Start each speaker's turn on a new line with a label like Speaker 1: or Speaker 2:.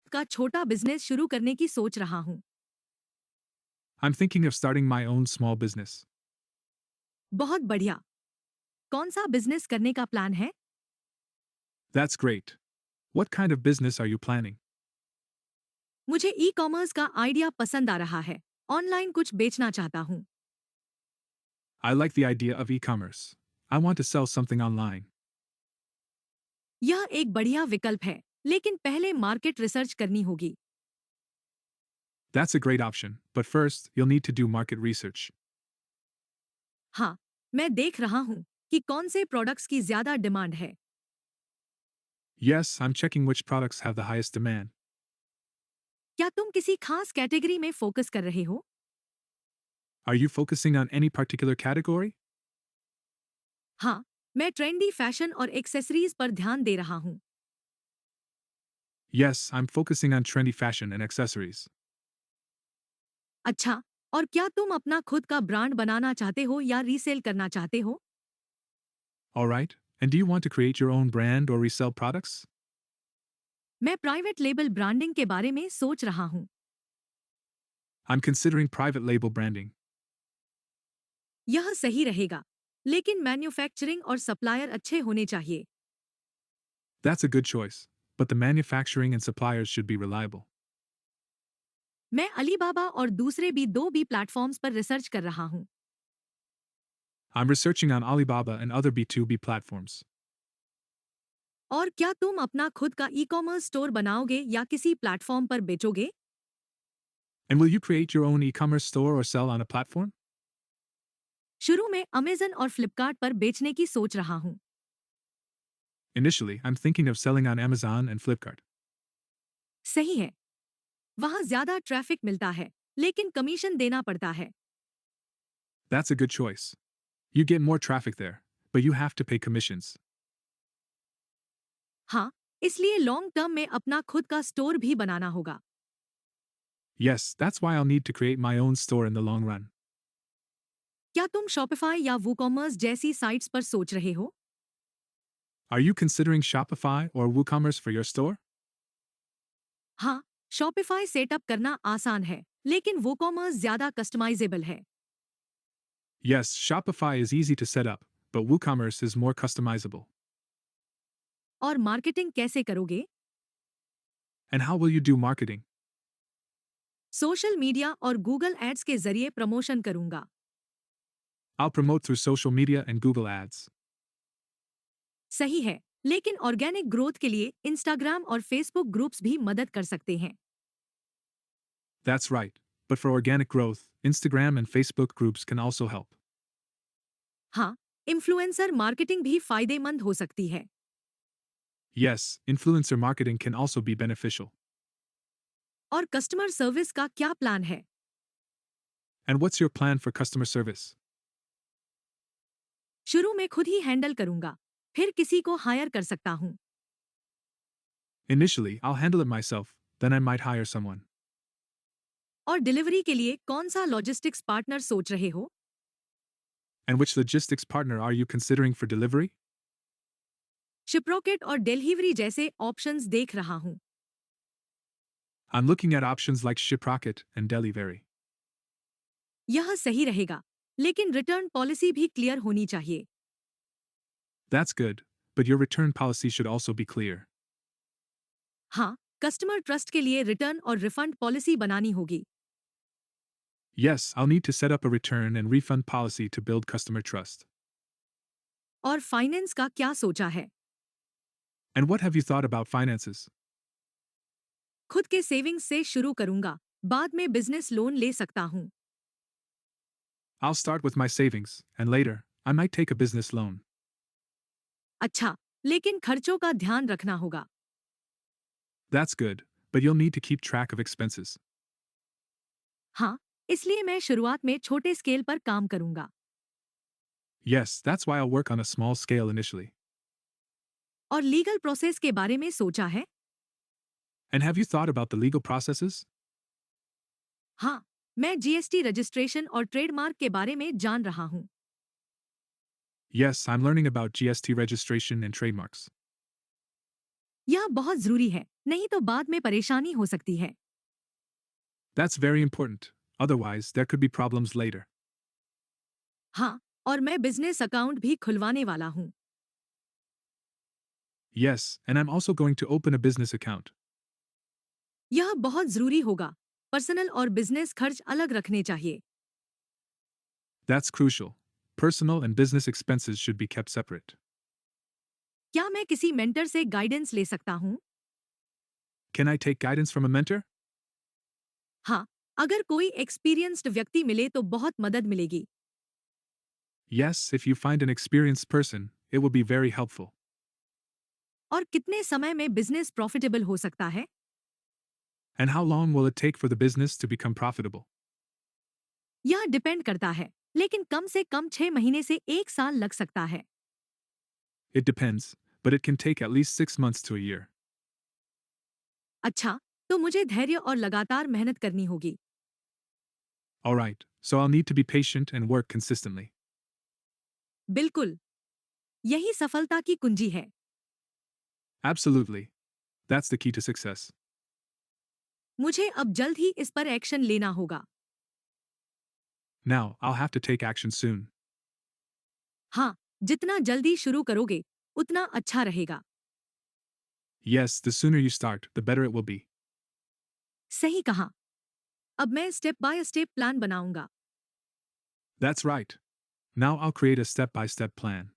Speaker 1: का छोटा बिजनेस शुरू करने की सोच रहा हूँ।
Speaker 2: I'm thinking of starting my own small business.
Speaker 1: बहुत बढ़िया। कौन सा बिजनेस करने का प्लान है?
Speaker 2: That's great. What kind of business are you planning?
Speaker 1: मुझे ई कॉमर्स का आइडिया पसंद आ रहा है। ऑनलाइन कुछ बेचना चाहता हूँ।
Speaker 2: I like the idea of e commerce. I want to sell something online.
Speaker 1: यह एक बढ़िया विकल्प है, लेकिन पहले मार्केट रिसर्च करनी होगी।
Speaker 2: That's a great option, but first, you'll need to do market research.
Speaker 1: हाँ, मैं देख रहा हूँ कि कौन से प्रोडक्ट्स की ज्यादा डिमांड है।
Speaker 2: Yes, I'm checking which products have the highest demand.
Speaker 1: क्या तुम किसी खास कैटेगरी में फोकस कर रहे हो?
Speaker 2: Are you focusing on any particular category?
Speaker 1: हाँ, मैं ट्रेंडी फैशन और एक्सेसरीज पर ध्यान दे रहा हूँ।
Speaker 2: Yes, I'm focusing on trendy fashion and accessories.
Speaker 1: अच्छा, और क्या तुम अपना खुद का ब्रांड बनाना चाहते हो या रीसेल करना चाहते हो?
Speaker 2: Alright, and do you want to create your own brand or resell products?
Speaker 1: मैं प्राइवेट लेबल ब्रांडिंग के बारे में सोच रहा हूँ।
Speaker 2: I'm considering private label branding.
Speaker 1: यह सही रहेगा, लेकिन मैन्युफैक्चरिंग और सप्लायर अच्छे होने चाहिए।
Speaker 2: That's a good choice, but the manufacturing and suppliers should be reliable.
Speaker 1: मैं अलीबाबा और दूसरे भी दो भी प्लेटफॉर्म्स पर रिसर्च कर रहा हूँ।
Speaker 2: I'm researching on Alibaba and other B2B platforms.
Speaker 1: और क्या तुम अपना खुद का ई कॉमर्स स्टोर बनाओगे या किसी प्लेटफॉर्म पर बेचोगे?
Speaker 2: And will you create your own e commerce store or sell on a platform?
Speaker 1: शुरू में अमेजन और फ्लिपकार्ट पर बेचने की सोच रहा हूँ।
Speaker 2: Initially, I'm thinking of selling on Amazon and Flipkart.
Speaker 1: सही है, वहाँ ज्यादा ट्रैफिक मिलता है, लेकिन कमीशन देना पड़ता है।
Speaker 2: That's a good choice. You get more traffic there, but you have to pay commissions.
Speaker 1: हाँ, इसलिए लॉन्ग टर्म में अपना खुद का स्टोर भी बनाना होगा।
Speaker 2: Yes, that's why I'll need to create my own store in the long run.
Speaker 1: क्या तुम शॉपिफाई या वूकॉमर्स जैसी साइट्स पर सोच रहे हो?
Speaker 2: Are you considering Shopify or WooCommerce for your store?
Speaker 1: हाँ, शॉपिफाई सेटअप करना आसान है, लेकिन वूकॉमर्स ज्यादा कस्टमाइजेबल है।
Speaker 2: Yes, Shopify is easy to set up, but WooCommerce is more customizable.
Speaker 1: और मार्केटिंग कैसे करोगे?
Speaker 2: And how will you do marketing?
Speaker 1: Social media और गूगल एड्स के जरिए प्रमोशन करूंगा।
Speaker 2: I'll promote through social media and Google Ads.
Speaker 1: सही है, लेकिन ऑर्गेनिक ग्रोथ के लिए इंस्टाग्राम और फेसबुक ग्रुप्स भी मदद कर सकते हैं।
Speaker 2: That's right. But for organic growth, Instagram and Facebook groups can also help.
Speaker 1: हाँ, इन्फ्लुएंसर मार्केटिंग भी फायदेमंद हो सकती है।
Speaker 2: Yes, influencer marketing can also be beneficial.
Speaker 1: और कस्टमर सर्विस का क्या प्लान है?
Speaker 2: And what's your plan for customer service?
Speaker 1: शुरू में खुद ही हैंडल करूंगा, फिर किसी को हायर कर सकता हूँ।
Speaker 2: Initially, I'll handle it myself, then I might hire someone.
Speaker 1: और डिलीवरी के लिए कौन सा लॉजिस्टिक्स पार्टनर सोच रहे हो?
Speaker 2: And which logistics partner are you considering for delivery?
Speaker 1: शिप्रोकेट और डिलीवरी जैसे ऑप्शंस देख रहा हूँ।
Speaker 2: I'm looking at options like Shiprocket and Delivery.
Speaker 1: यह सही रहेगा, लेकिन रिटर्न पॉलिसी भी क्लियर होनी चाहिए।
Speaker 2: That's good, but your return policy should also be clear.
Speaker 1: हाँ, कस्टमर ट्रस्ट के लिए रिटर्न और रिफंड पॉलिसी बनानी होगी।
Speaker 2: Yes, I'll need to set up a return and refund policy to build customer trust.
Speaker 1: और finance का क्या सोचा है?
Speaker 2: And what have you thought about finances?
Speaker 1: खुद के सेविंग्स से शुरू करूंगा, बाद में बिजनेस लोन ले सकता हूँ।
Speaker 2: I'll start with my savings, and later, I might take a business loan.
Speaker 1: अच्छा, लेकिन खर्चों का ध्यान रखना होगा।
Speaker 2: That's good, but you'll need to keep track of expenses.
Speaker 1: हाँ, इसलिए मैं शुरुआत में छोटे स्केल पर काम करूंगा।
Speaker 2: Yes, that's why I'll work on a small scale initially.
Speaker 1: और लीगल प्रोसेस के बारे में सोचा है?
Speaker 2: And have you thought about the legal processes?
Speaker 1: हाँ, मैं जीएसटी रजिस्ट्रेशन और ट्रेडमार्क के बारे में जान रहा हूँ।
Speaker 2: Yes, I'm learning about GST registration and trademarks.
Speaker 1: यह बहुत जरूरी है, नहीं तो बाद में परेशानी हो सकती है।
Speaker 2: That's very important. Otherwise, there could be problems later.
Speaker 1: हाँ, और मैं बिजनेस अकाउंट भी खुलवाने वाला हूँ।
Speaker 2: Yes, and I'm also going to open a business account.
Speaker 1: यह बहुत जरूरी होगा। पर्सनल और बिजनेस खर्च अलग रखने चाहिए।
Speaker 2: That's crucial. Personal and business expenses should be kept separate.
Speaker 1: क्या मैं किसी मेंटर से गाइडेंस ले सकता हूँ?
Speaker 2: Can I take guidance from a mentor?
Speaker 1: हाँ, अगर कोई एक्सपीरियंस्ड व्यक्ति मिले तो बहुत मदद मिलेगी।
Speaker 2: Yes, if you find an experienced person, it will be very helpful.
Speaker 1: और कितने समय में बिजनेस प्रॉफिटेबल हो सकता है?
Speaker 2: And how long will it take for the business to become profitable?
Speaker 1: यह डिपेंड करता है, लेकिन कम से कम 6 महीने से 1 साल लग सकता है।
Speaker 2: It depends, but it can take at least 6 months to a year.
Speaker 1: अच्छा, तो मुझे धैर्य और लगातार मेहनत करनी होगी।
Speaker 2: Alright, so I'll need to be patient and work consistently.
Speaker 1: बिल्कुल, यही सफलता की कुंजी है।
Speaker 2: Absolutely. That's the key to success.
Speaker 1: मुझे अब जल्द ही इस पर एक्शन लेना होगा।
Speaker 2: Now, I'll have to take action soon.
Speaker 1: हाँ, जितना जल्दी शुरू करोगे, उतना अच्छा रहेगा।
Speaker 2: Yes, the sooner you start, the better it will be.
Speaker 1: सही कहा। अब मैं स्टेप बाय स्टेप प्लान बनाऊंगा।
Speaker 2: That's right. Now I'll create a step by step plan.